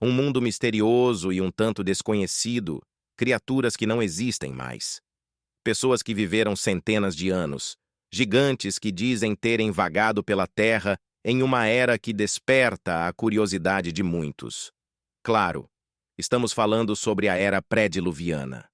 Um mundo misterioso e um tanto desconhecido, criaturas que não existem mais. Pessoas que viveram centenas de anos, gigantes que dizem terem vagado pela Terra em uma era que desperta a curiosidade de muitos. Claro, estamos falando sobre a era pré-diluviana.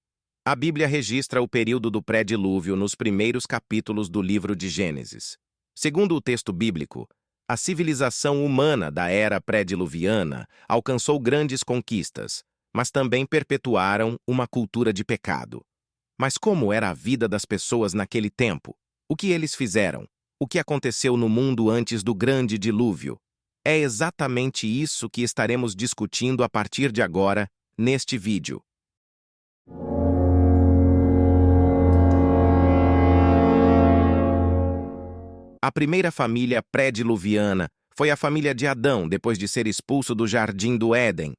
A Bíblia registra o período do pré-dilúvio nos primeiros capítulos do livro de Gênesis. Segundo o texto bíblico, a civilização humana da era pré-diluviana alcançou grandes conquistas, mas também perpetuaram uma cultura de pecado. Mas como era a vida das pessoas naquele tempo? O que eles fizeram? O que aconteceu no mundo antes do grande dilúvio? É exatamente isso que estaremos discutindo a partir de agora, neste vídeo. A primeira família pré-diluviana foi a família de Adão depois de ser expulso do jardim do Éden.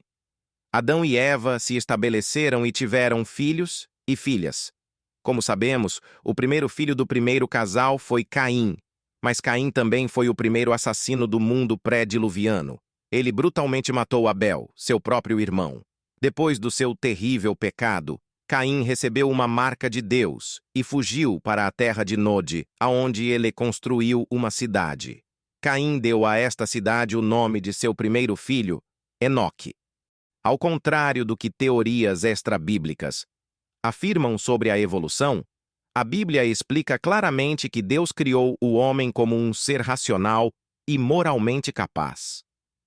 Adão e Eva se estabeleceram e tiveram filhos e filhas. Como sabemos, o primeiro filho do primeiro casal foi Caim, mas Caim também foi o primeiro assassino do mundo pré-diluviano. Ele brutalmente matou Abel, seu próprio irmão. Depois do seu terrível pecado, Caim recebeu uma marca de Deus e fugiu para a terra de Nod, aonde ele construiu uma cidade. Caim deu a esta cidade o nome de seu primeiro filho, Enoque. Ao contrário do que teorias extra-bíblicas afirmam sobre a evolução, a Bíblia explica claramente que Deus criou o homem como um ser racional e moralmente capaz.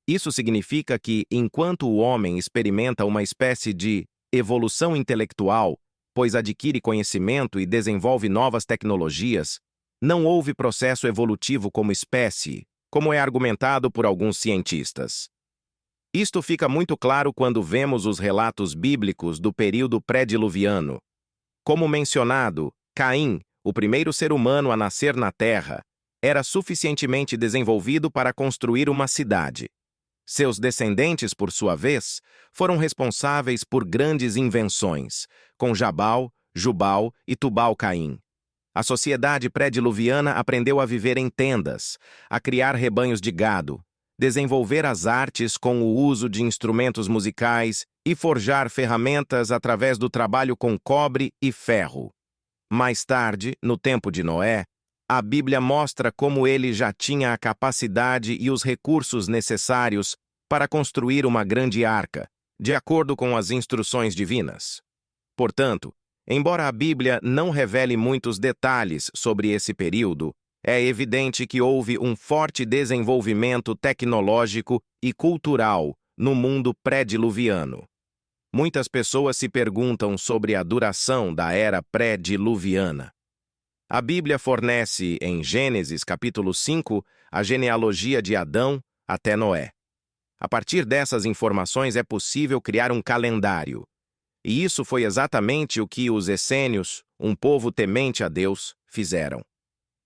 Isso significa que, enquanto o homem experimenta uma espécie de evolução intelectual, pois adquire conhecimento e desenvolve novas tecnologias, não houve processo evolutivo como espécie, como é argumentado por alguns cientistas. Isto fica muito claro quando vemos os relatos bíblicos do período pré-diluviano. Como mencionado, Caim, o primeiro ser humano a nascer na Terra, era suficientemente desenvolvido para construir uma cidade. Seus descendentes, por sua vez, foram responsáveis por grandes invenções, com Jabal, Jubal e Tubal-Caim. A sociedade pré-diluviana aprendeu a viver em tendas, a criar rebanhos de gado, desenvolver as artes com o uso de instrumentos musicais e forjar ferramentas através do trabalho com cobre e ferro. Mais tarde, no tempo de Noé, a Bíblia mostra como ele já tinha a capacidade e os recursos necessários para construir uma grande arca, de acordo com as instruções divinas. Portanto, embora a Bíblia não revele muitos detalhes sobre esse período, é evidente que houve um forte desenvolvimento tecnológico e cultural no mundo pré-diluviano. Muitas pessoas se perguntam sobre a duração da era pré-diluviana. A Bíblia fornece, em Gênesis capítulo 5, a genealogia de Adão até Noé. A partir dessas informações é possível criar um calendário. E isso foi exatamente o que os essênios, um povo temente a Deus, fizeram.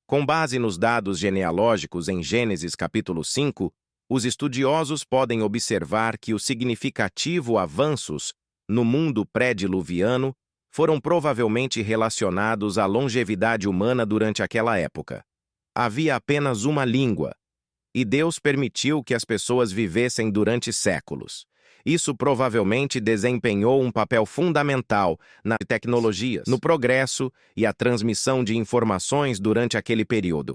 Com base nos dados genealógicos em Gênesis capítulo 5, os estudiosos podem observar que os significativos avanços no mundo pré-diluviano foram provavelmente relacionados à longevidade humana durante aquela época. Havia apenas uma língua, e Deus permitiu que as pessoas vivessem durante séculos. Isso provavelmente desempenhou um papel fundamental nas tecnologias, no progresso e a transmissão de informações durante aquele período.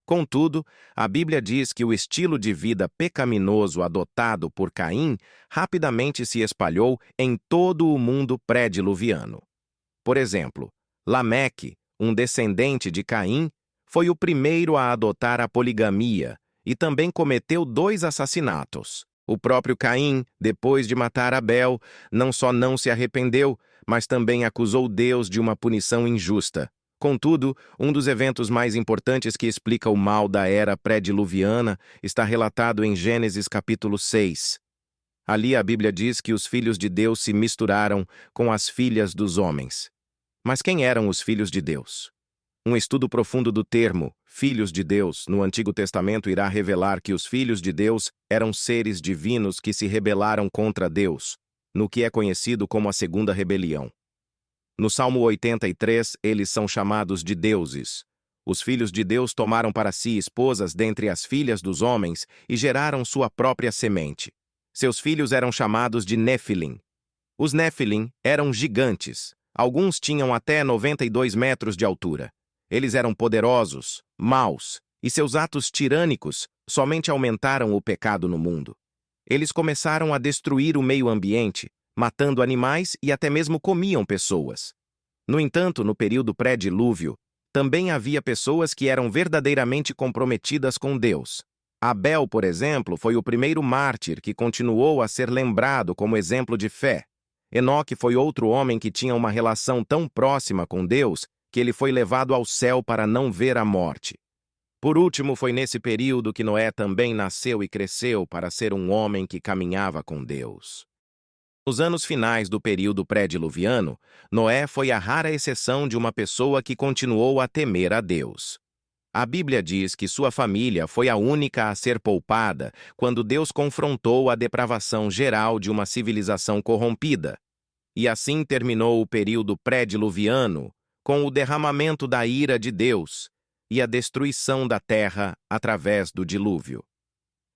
Contudo, a Bíblia diz que o estilo de vida pecaminoso adotado por Caim rapidamente se espalhou em todo o mundo pré-diluviano. Por exemplo, Lameque, um descendente de Caim, foi o primeiro a adotar a poligamia e também cometeu 2 assassinatos. O próprio Caim, depois de matar Abel, não só não se arrependeu, mas também acusou Deus de uma punição injusta. Contudo, um dos eventos mais importantes que explica o mal da era pré-diluviana está relatado em Gênesis capítulo 6. Ali a Bíblia diz que os filhos de Deus se misturaram com as filhas dos homens. Mas quem eram os filhos de Deus? Um estudo profundo do termo filhos de Deus no Antigo Testamento irá revelar que os filhos de Deus eram seres divinos que se rebelaram contra Deus, no que é conhecido como a Segunda Rebelião. No Salmo 83, eles são chamados de deuses. Os filhos de Deus tomaram para si esposas dentre as filhas dos homens e geraram sua própria semente. Seus filhos eram chamados de Néfilim. Os Néfilim eram gigantes. Alguns tinham até 92 metros de altura. Eles eram poderosos, maus, e seus atos tirânicos somente aumentaram o pecado no mundo. Eles começaram a destruir o meio ambiente, matando animais e até mesmo comiam pessoas. No entanto, no período pré-dilúvio, também havia pessoas que eram verdadeiramente comprometidas com Deus. Abel, por exemplo, foi o primeiro mártir que continuou a ser lembrado como exemplo de fé. Enoque foi outro homem que tinha uma relação tão próxima com Deus que ele foi levado ao céu para não ver a morte. Por último, foi nesse período que Noé também nasceu e cresceu para ser um homem que caminhava com Deus. Nos anos finais do período pré-diluviano, Noé foi a rara exceção de uma pessoa que continuou a temer a Deus. A Bíblia diz que sua família foi a única a ser poupada quando Deus confrontou a depravação geral de uma civilização corrompida. E assim terminou o período pré-diluviano, com o derramamento da ira de Deus e a destruição da terra através do dilúvio.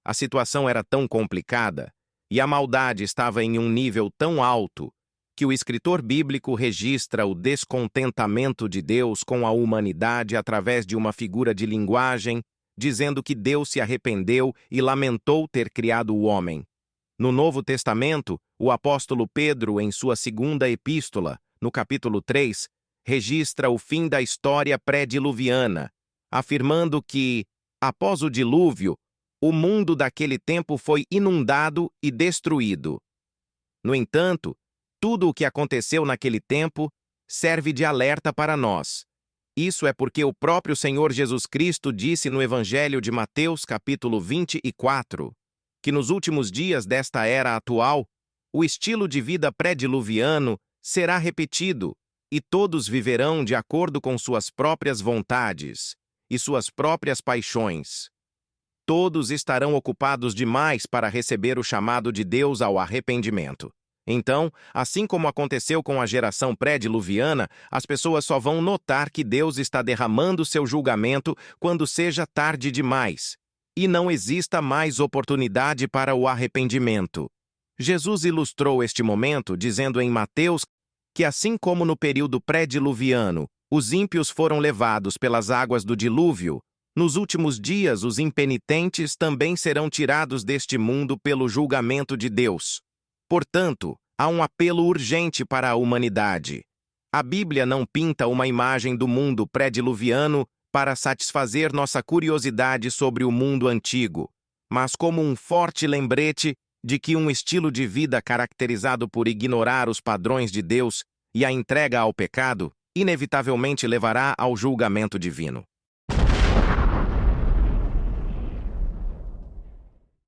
A situação era tão complicada e a maldade estava em um nível tão alto que o escritor bíblico registra o descontentamento de Deus com a humanidade através de uma figura de linguagem, dizendo que Deus se arrependeu e lamentou ter criado o homem. No Novo Testamento, o apóstolo Pedro, em sua segunda epístola, no capítulo 3, registra o fim da história pré-diluviana, afirmando que, após o dilúvio, o mundo daquele tempo foi inundado e destruído. No entanto, tudo o que aconteceu naquele tempo serve de alerta para nós. Isso é porque o próprio Senhor Jesus Cristo disse no Evangelho de Mateus, capítulo 24, que nos últimos dias desta era atual, o estilo de vida pré-diluviano será repetido e todos viverão de acordo com suas próprias vontades e suas próprias paixões. Todos estarão ocupados demais para receber o chamado de Deus ao arrependimento. Então, assim como aconteceu com a geração pré-diluviana, as pessoas só vão notar que Deus está derramando seu julgamento quando seja tarde demais e não exista mais oportunidade para o arrependimento. Jesus ilustrou este momento dizendo em Mateus que, assim como no período pré-diluviano, os ímpios foram levados pelas águas do dilúvio, nos últimos dias os impenitentes também serão tirados deste mundo pelo julgamento de Deus. Portanto, há um apelo urgente para a humanidade. A Bíblia não pinta uma imagem do mundo pré-diluviano para satisfazer nossa curiosidade sobre o mundo antigo, mas como um forte lembrete de que um estilo de vida caracterizado por ignorar os padrões de Deus e a entrega ao pecado inevitavelmente levará ao julgamento divino.